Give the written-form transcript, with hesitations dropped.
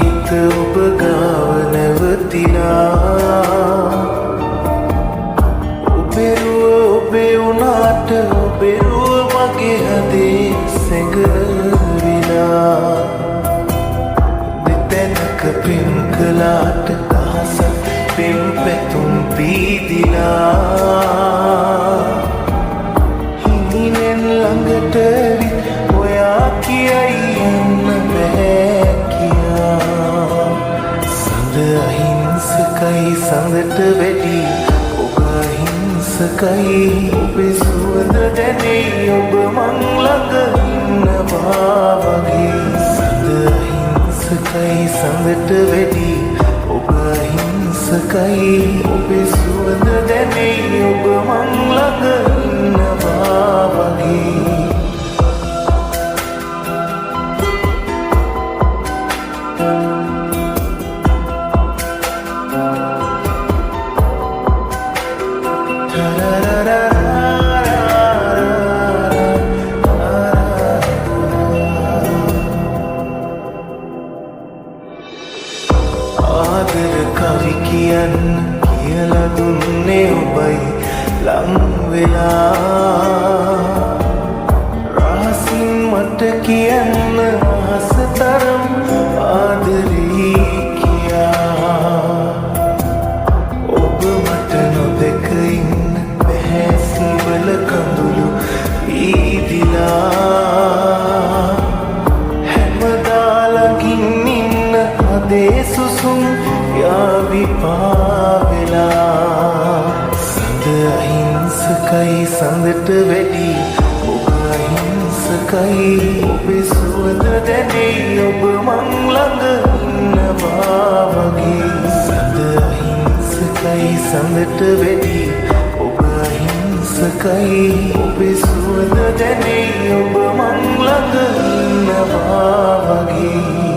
හිත ඔබ ගාව නැවතිලා ඔබෙරුව ඔබේ වුණාට ඔබෙරුව මගේ හදේ සැඟවිලා දෙතැනක පෙම් කළාට දහසක් පෙම් පැතුම් පීදිලා හිමිනෙන් ළඟට විත් ඔයා කියයි යන්න බෑ කියා සඳ අහිංසකයි සඳට වැඩි ඔබ අහිංසකයි ඔබේ සුවඳ දැනෙයි ඔබ මං ළඟ ඉන්නවා වගේ සඳ අහිංසකයි සඳට වැඩි ඔබ අහිංසකයි ඔබේ සුවඳ දැනෙයි ඔබ මං ළඟ ඉන්නවා වගේ ආදර කවි කියන්න කියලා දුන්නේ ඔබයි ලං වෙලා රහසින් මට කියන්න ආසතරම් ආදරේ කියා ඔබ මට නොදැක ඉන්න බැහැ සිවල කඳුළු ඊදිලා හැමදා ළඟින් ඉන්න හදේ සුසුම් යාවි පාවෙලා සඳ අහිංසකයි සඳට වැඩි ඔබ අහිංසකයි ඔබේ සුවඳ දැනෙයි ඔබ මං ළඟ ඉන්නවා වගේ සඳ අහිංසකයි සඳට වැඩි ඔබ අහිංසකයි ඔබේ සුවඳ දැනෙයි ඔබ මං ළඟ ඉන්නවා වගේ